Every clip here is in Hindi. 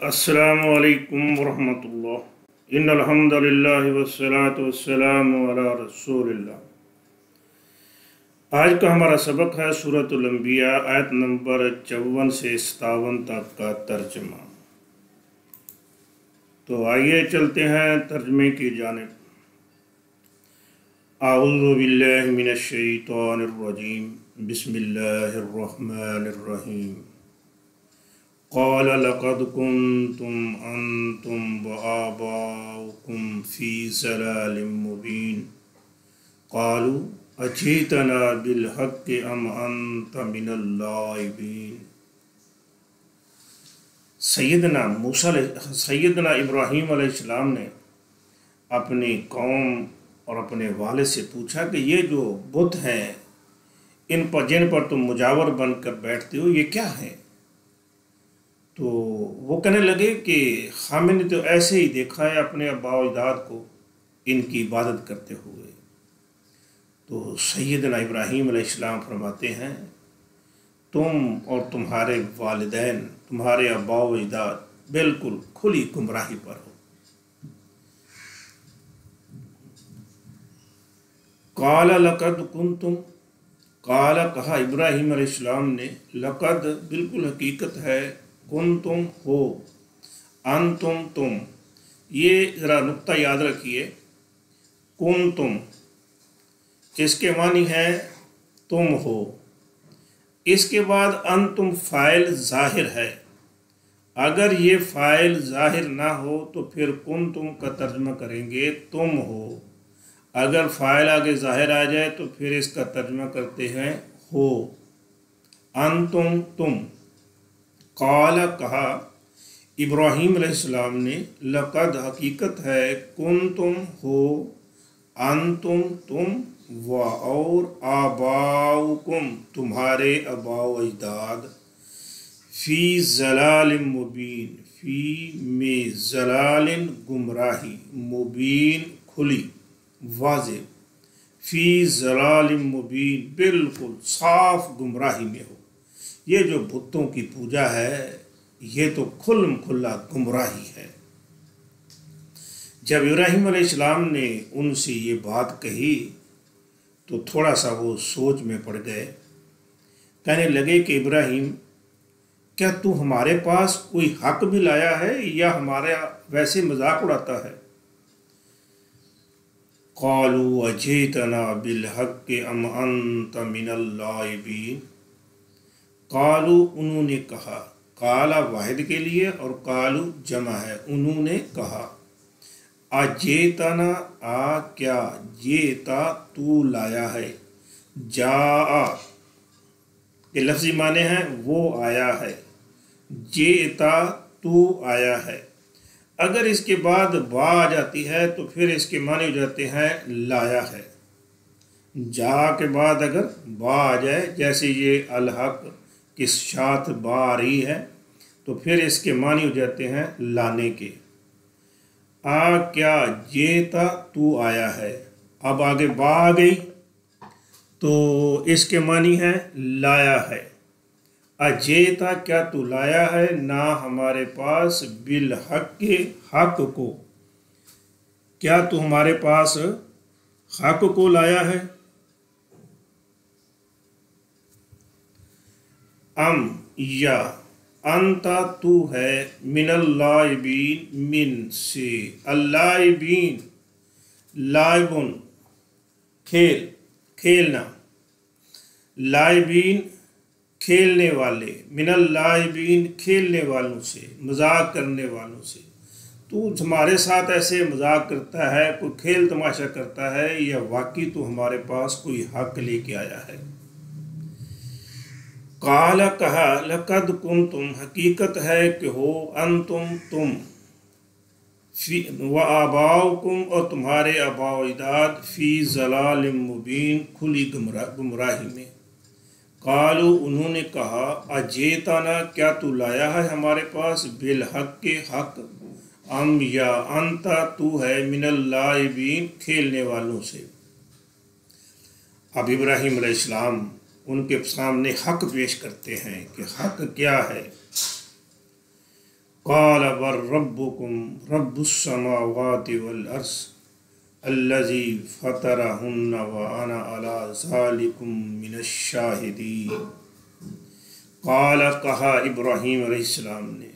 अस्सलामु अलैकुम वरहमतुल्लाह। इन्नल हम्दुलिल्लाहि वस्सलातु वस्सलामु अला रसूलिल्लाह। आज का हमारा सबक है सूरतुल अंबिया आयत नंबर 54 से 57 तक का तर्जमा। तो आइए चलते हैं तर्जमे की जानिब। आऊज़ु बिल्लाहि मिनश शैतानिर रजीम, बिस्मिल्लाहिर रहमानिर रहीम। क़ाल लक़द कुन्तुम अंतुम व आबाउकुम फ़ी ज़लालिम मुबीन क़ालू अजीतना बिल हक़्क़ि अम अंत मिनल लाइबीन। सैयदना इब्राहीम अलैहिस्सलाम ने अपनी कौम और अपने वालिद से पूछा कि ये जो बुत हैं जिन पर तुम मुजावर बनकर बैठते हो ये क्या है। तो वो कहने लगे कि हमने तो ऐसे ही देखा है अपने अब्बा अजदाद को इनकी इबादत करते हुए। तो सैयदना इब्राहीम अलैहिस्सलाम फरमाते हैं तुम और तुम्हारे वालिदैन, तुम्हारे अब्बा अजदाद बिल्कुल खुली गुमराही पर हो। काला लक़द कुन्तुम, काला कहा इब्राहीम अलैहिस्सलाम ने, लक़द बिल्कुल हकीकत है, कुन्तुम हो, अंतुम तुम। ये ज़रा नुक्ता याद रखिए, कुन्तुम इसके मानी है तुम हो, इसके बाद अंतुम फ़ाइल ज़ाहिर है। अगर ये फ़ाइल ज़ाहिर ना हो तो फिर कुन्तुम का तर्जुमा करेंगे तुम हो। अगर फ़ाइल आगे ज़ाहिर आ जाए तो फिर इसका तर्जुमा करते हैं हो, अंतुम तुम। काला कहा इब्राहीम अलैहिस्सलाम ने, लक़द हकीकत है, कुन्तुम हो, अंतुम तुम, व और आबाउकुम तुम्हारे अबा अजदाद, फ़ी ज़लालिम मुबीन, फ़ी में ज़लालिन गुमराही, मुबीन खुली वाज़े, फ़ी ज़लालिम मुबीन बिल्कुल साफ गुमराही में हो। ये जो बुतों की पूजा है ये तो खुल्म खुल्ला गुमराही है। जब इब्राहीम अलैहिस्सलाम ने उनसे ये बात कही तो थोड़ा सा वो सोच में पड़ गए। कहने लगे कि इब्राहीम, क्या तू हमारे पास कोई हक भी लाया है या हमारा वैसे मजाक उड़ाता है। क़ालू अजीतना बिल हक़्क़ि अम अंत मिनल लाइबीन। कालू उन्होंने कहा, काला वाहिद के लिए और कालू जमा है। उन्होंने कहा अजेतना आ क्या, जेता तू लाया है, जा ये लफ्ज़ी माने हैं वो आया है, जेता तू आया है। अगर इसके बाद बा आ जाती है तो फिर इसके माने हो जाते हैं लाया है। जा के बाद अगर बा आ जाए, जैसे ये अलहक के साथ बा आ रही है तो फिर इसके मानी हो जाते हैं लाने के। आ क्या जेता तू आया है, अब आगे बा आ गई तो इसके मानी है लाया है। अजेता क्या तू लाया है, ना हमारे पास, बिल हक के हक को, क्या तू हमारे पास हक को लाया है। अम या अंता तू है, मिनल लाइबीन मिन से, अल्लाइबीन लाइबुन खेल, खेलना, लाइबीन खेलने वाले, मिनल लाइबीन खेलने वालों से, मजाक करने वालों से। तू हमारे साथ ऐसे मजाक करता है, कोई खेल तमाशा करता है या वाकई तू हमारे पास कोई हक लेके आया है। काला कहा लक़द कुन्तुम हकीकत है कि हो, अंतुम तुम, व आबाउकुम और तुम्हारे अबा अजदाद, फ़ी ज़लालिम मुबीन खुली गुमराही में। कालू उन्होंने कहा अजेताना क्या तू लाया है हमारे पास, बिल हक़ के हक, अम या अंता तू है, मिनल लाइबीन खेलने वालों से। अब इब्राहीम अलैहिस्सलाम उनके सामने हक पेश करते हैं कि हक क्या है। क़ाल बर रब्बुकुम रब्बुस समावाति वल अर्ज़ अल्लज़ी फ़तरहुन्ना व अना अला ज़ालिकुम मिनश शाहिदीन। क़ाल कहा इब्राहीम अलैहिस्सलाम ने,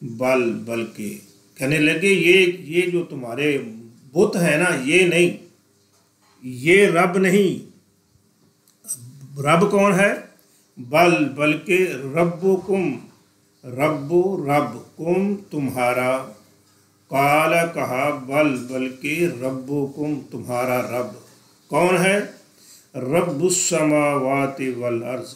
बल्कि कहने लगे ये जो तुम्हारे बुत है ना, ये नहीं, ये रब नहीं। रब कौन है? बल्कि रब्बुकुम, रब कुम तुम्हारा। काला कहा बल्कि रब्बुकुम तुम्हारा रब कौन है? रब्बुस समावाति वल अर्ज़,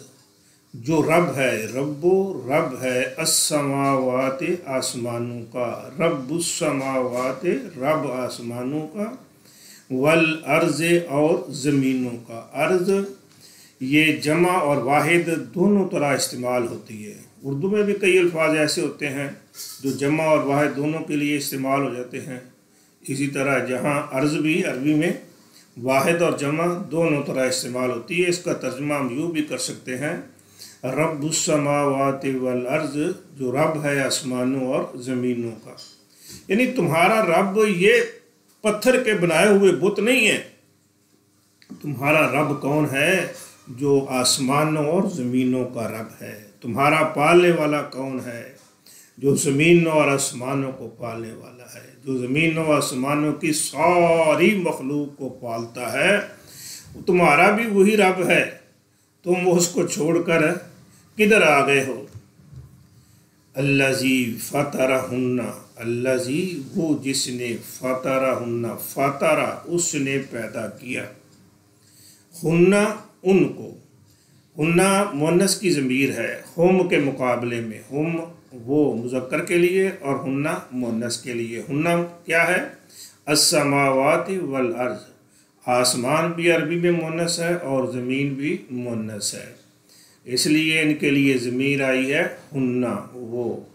जो रब है, रब है अस्समावाति आसमानों का, रब्बुस समावाति रब आसमानों का, वल अर्ज़ और ज़मीनों का। अर्ज़ ये जमा और वाहिद दोनों तरह इस्तेमाल होती है। उर्दू में भी कई अल्फाज ऐसे होते हैं जो जमा और वाहिद दोनों के लिए इस्तेमाल हो जाते हैं। इसी तरह जहाँ अर्ज़ भी अरबी में वाहिद और जमा दोनों तरह इस्तेमाल होती है। इसका तर्जुमा हम यूँ भी कर सकते हैं, रब्बुस समावाति वल अर्ज़, जो रब है आसमानों और ज़मीनों का। यानी तुम्हारा रब ये पत्थर के बनाए हुए बुत नहीं है। तुम्हारा रब कौन है? जो आसमानों और ज़मीनों का रब है। तुम्हारा पालने वाला कौन है? जो ज़मीनों और आसमानों को पालने वाला है, जो ज़मीनों और आसमानों की सारी मखलूक को पालता है। तुम्हारा भी वही रब है, तुम उसको छोड़कर किधर आ गए हो? अल्लज़ी फ़तरहुन्ना, अल्लज़ी वो जिसने, फ़तरहुन्ना फ़तरा उसने पैदा किया, हुन्ना उनको, हुन्ना मुअन्नस की ज़मीर है, हुम के मुकाबले में, हुम वो मुज़क्कर के लिए और हुन्ना मुअन्नस के लिए। हुन्ना क्या है? अस्समावाति वल अर्ज़, आसमान भी अरबी में मुअन्नस है और ज़मीन भी मुअन्नस है, इसलिए इनके लिए ज़मीर आई है हुन्ना वो।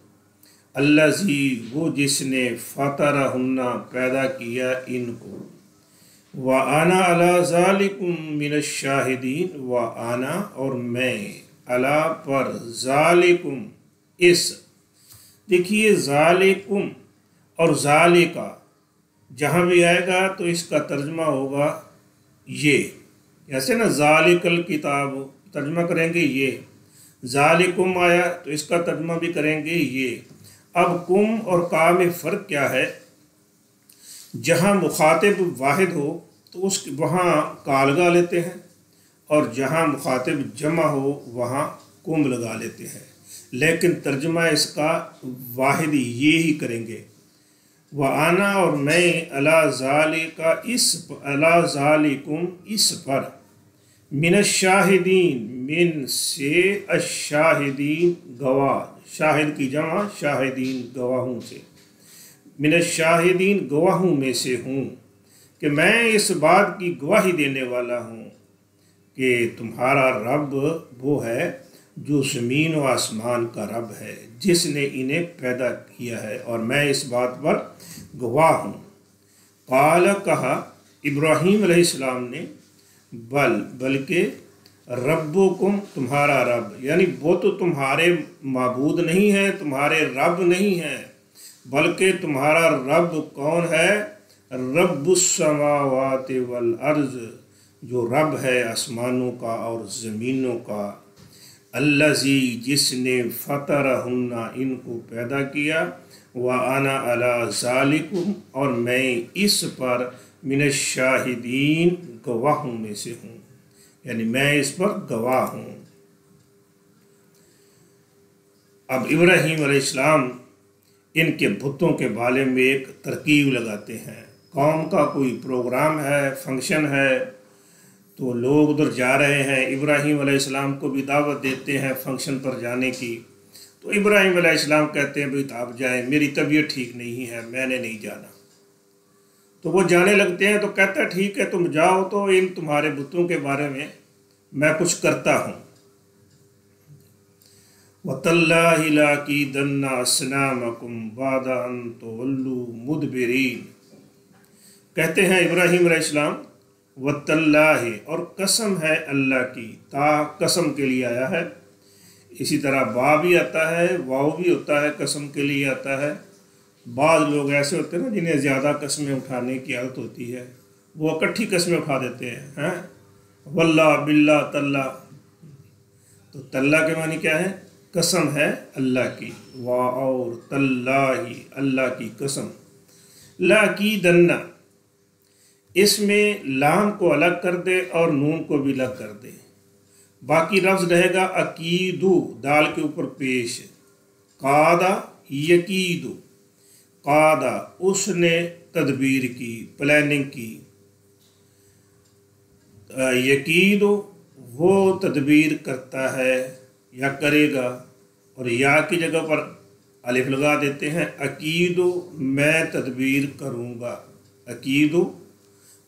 अल्लज़ी वो जिसने, फ़तरहुन्ना पैदा किया इनको, व आना अला ज़ालिकुम मिनश शाहिदीन, व आना और मैं, अला पर, ज़ालिकुम इस। देखिए ज़ालिकुम और ज़ालिका जहाँ भी आएगा तो इसका तर्जुमा होगा ये। ऐसे ना ज़ालिकल किताब तर्जुमा करेंगे ये, ज़ालिकुम आया तो इसका तर्जुमा भी करेंगे ये। अब कुम और का में फ़र्क क्या है? जहाँ मुखातिब वाहिद हो तो उस वहाँ का लगा लेते हैं, और जहाँ मुखातिब जमा हो वहाँ कुम लगा लेते हैं, लेकिन तर्जुमा इसका वाहिद ये ही करेंगे। व आना और मैं, अला ज़ालिका इस, अला ज़ालिकुम इस पर, मिनश शाहिदीन मिन से, अशाहिदीन गवाह, शाहिद की जमा शाहिदीन गवाहों से, मिनश शाहिदीन गवाहों में से हूँ, कि मैं इस बात की गवाही देने वाला हूँ कि तुम्हारा रब वो है जो ज़मीन व आसमान का रब है, जिसने इन्हें पैदा किया है, और मैं इस बात पर गवाह हूँ। क़ाल कहा इब्राहीम अलैहिस्सलाम ने, बल्कि रब्बुकुम तुम्हारा रब, यानी वो तो तुम्हारे माबूद नहीं है, तुम्हारे रब नहीं है, बल्कि तुम्हारा रब कौन है? रब्बुस समावाति वल अर्ज़, जो रब है आसमानों का और ज़मीनों का। अल्लज़ी जिसने, फ़तरहुन्ना इनको पैदा किया, व आना अला ज़ालिकुम और मैं इस पर, मिनश शाहिदीन गवाहों में से हूँ, यानी मैं इस पर गवाह हूँ। अब इब्राहीम अलैहिस्सलाम इनके बुतों के बारे में एक तरकीब लगाते हैं। कौम का कोई प्रोग्राम है, फंक्शन है, तो लोग उधर जा रहे हैं, इब्राहीम अलैहिस्सलाम को भी दावत देते हैं फंक्शन पर जाने की। तो इब्राहीम अलैहिस्सलाम कहते हैं भाई आप जाएं, मेरी तबीयत ठीक नहीं है, मैंने नहीं जाना। तो वो जाने लगते हैं, तो कहता है ठीक है तुम जाओ, तो इन तुम्हारे बुतों के बारे में मैं कुछ करता हूँ। वतल्लाहि लाकीदन्ना अस्नामकुम बादा अन तुवल्लू मुदबिरीन। कहते हैं इब्राहीम अलैहिस्सलाम, वतल्लाहि और कसम है अल्लाह की, ता कसम के लिए आया है, इसी तरह बा भी आता है, वाव भी होता है, कसम के लिए आता है। बाद लोग ऐसे होते हैं ना जिन्हें ज़्यादा कस्में उठाने की आदत होती है, वो इकट्ठी कस्में उठा देते हैं वल्ला बिल्ला तल्ला। तो तल्ला के मानी क्या है? कसम है अल्लाह की। वाह और तल्लाही, अल्लाह की कसम। ला की दन्ना, इसमें लाम को अलग कर दे और नून को भी अलग कर दे। बाकी लफ्ज़ रहेगा अकीदू, दाल के ऊपर पेश। कादा यकीदू, कादा उसने तदबीर की, प्लानिंग की। यकीदू वो तदबीर करता है या करेगा, और या की जगह पर अलिफ लगा देते हैं। अकीदू मैं तदबीर करूँगा, अकीदू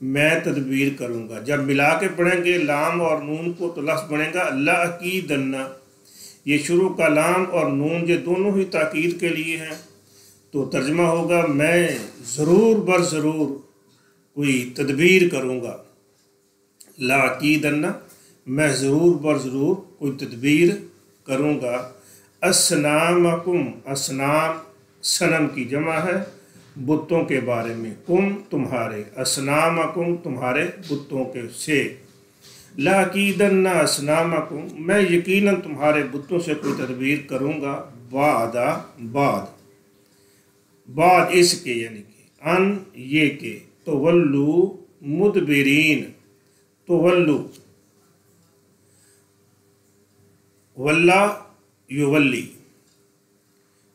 मैं तदबीर करूँगा। जब मिला के पढ़ेंगे लाम और नून को तो लफ्ज़ बनेगा अल्लाह अकीदन्ना। ये शुरू का लाम और नून ये दोनों ही ताकीद के लिए हैं, तो तर्जमा होगा मैं ज़रूर बर ज़रूर कोई तदबीर करूँगा। ला अकीदन्ना, मैं ज़रूर बर ज़रूर कोई तदबीर करूँगा। असनामकुम, असनाम सनम की जमा है, बुतों के बारे में। कुम तुम्हारे, असनामकुम तुम्हारे बुतों के से। लाकीदन्ना असनामकुम, मैं यकीनन तुम्हारे बुतों से कोई तदबीर करूँगा। वादा बाद, बाद इसके यानी कि अन ये के। तो वल्लू मुदबिरीन, तो वल्लू वल्ला युवल्ली,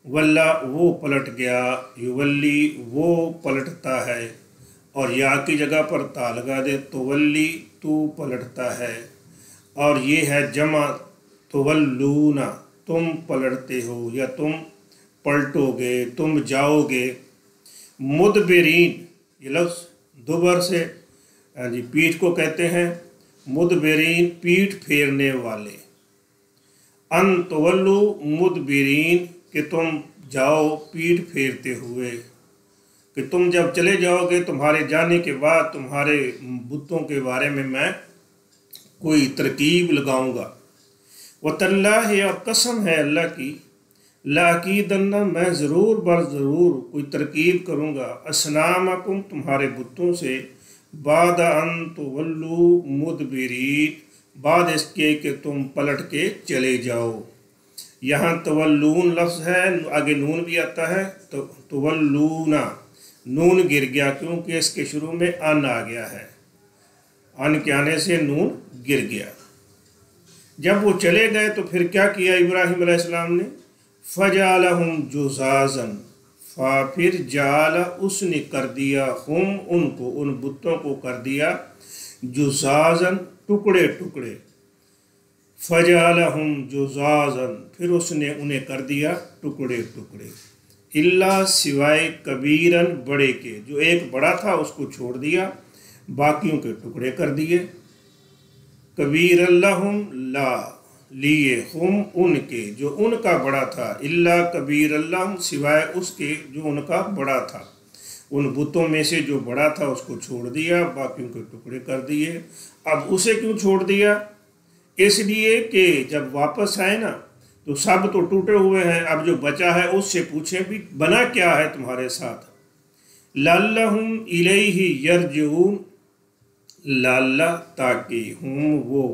वल्ला वो पलट गया, युवल्ली वो पलटता है। और या की जगह पर ता लगा दे तो वल्ली तू पलटता है। और ये है जमा तो वल्लूना, तुम पलटते हो या तुम पलटोगे, तुम जाओगे। मुदबिरीन ये लफ्ज़ दुबर से जी पीठ को कहते हैं। मुदबिरीन पीठ फेरने वाले। अन तवल्लु मुदबिरीन कि तुम जाओ पीठ फेरते हुए, कि तुम जब चले जाओगे तुम्हारे जाने के बाद तुम्हारे बुतों के बारे में मैं कोई तरकीब लगाऊंगा। व तल्लाह है, और कसम है अल्लाह की। लाकीदन्ना मैं ज़रूर बर ज़रूर कोई तरकीब करूँगा। असनामकुम तुम्हारे बुतों से। बाद अन तवल्लु मुदबिरीन, बाद इसके कि तुम पलट के चले जाओ। यहाँ तवल्लून लफ्ज़ है, आगे नून भी आता है। तो तवल्लूना नून गिर गया क्योंकि इसके शुरू में अन आ गया है, अन के आने से नून गिर गया। जब वो चले गए तो फिर क्या किया इब्राहिम अलैहिस्सलाम ने? फजालहुम जुज़ाज़न, फा फिर जाला उसने कर दिया, हम उनको उन बुतों को कर दिया, जुज़ाज़न टुकड़े टुकड़े। फजालहुम जुज़ाज़न फिर उसने उन्हें कर दिया टुकड़े टुकड़े। इल्ला सिवाय कबीरन बड़े के, जो एक बड़ा था उसको छोड़ दिया, बाकियों के टुकड़े कर दिए। कबीर अल्लाहुम ला लिए, हम उनके जो उनका बड़ा था। इल्ला कबीर अल्लाहुम सिवाय उसके जो उनका बड़ा था। उन बुतों में से जो बड़ा था उसको छोड़ दिया, बाकियों के टुकड़े कर दिए। अब उसे क्यों छोड़ दिया? इसलिए कि जब वापस आए ना तो सब तो टूटे हुए हैं, अब जो बचा है उससे पूछें भी बना क्या है तुम्हारे साथ। लअल्लहुम इलैहि यरजिऊन, लअल्ला ताकि, हम वो,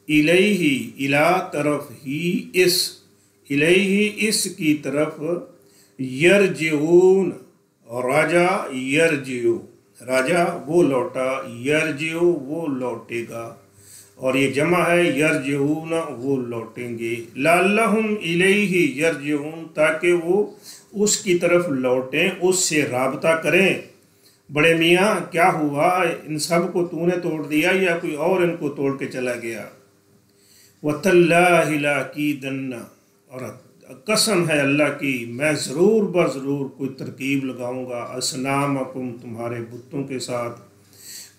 इलैहि इला तरफ ही, इस, इलैहि इस की तरफ, यरजिऊन राजा, यरजिऊ राजा वो लौटा, यरजिऊ वो लौटेगा। और ये जमा है यरजिऊन वो लौटेंगे। लअल्लहुम इलैहि यरजिऊन ताकि वो उसकी तरफ लौटें, उससे राबता करें। बड़े मियाँ क्या हुआ, इन सब को तूने तोड़ दिया या कोई और इनको तोड़ के चला गया? वतल्लाहि लाकीदन्ना, और कसम है अल्लाह की मैं ज़रूर बर ज़रूर कोई तरकीब लगाऊंगा। असनामकुम तुम्हारे बुतों के साथ।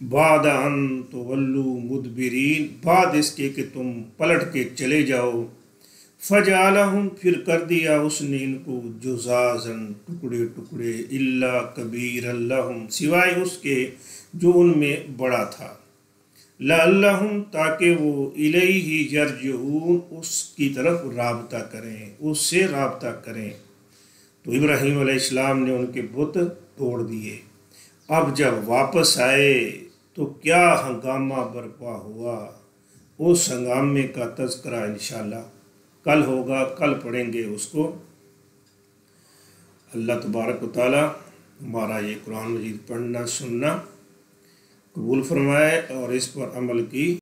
बाद अन तवल्लु मुदबिरीन, बाद इसके कि तुम पलट के चले जाओ। फजालहुम फिर कर दिया उसने इनको जुज़ाज़न टुकड़े टुकड़े। इल्ला कबीर अल्लाहुम सिवाय उसके जो उनमें बड़ा था। लअल्लहुम, ताकि वो इलैहि यरजिऊन, उसकी तरफ राबता करें, उससे राबता करें। तो इब्राहीम अलैहिस्सलाम ने उनके बुत तोड़ दिए। अब जब वापस आए तो क्या हंगामा बर्पा हुआ। उस हंगामे का तज़किरा इंशाअल्लाह कल होगा, कल पढ़ेंगे उसको। अल्लाह तबारक व तआला हमारा ये कुरान मजीद पढ़ना सुनना कबूल फरमाए और इस पर अमल की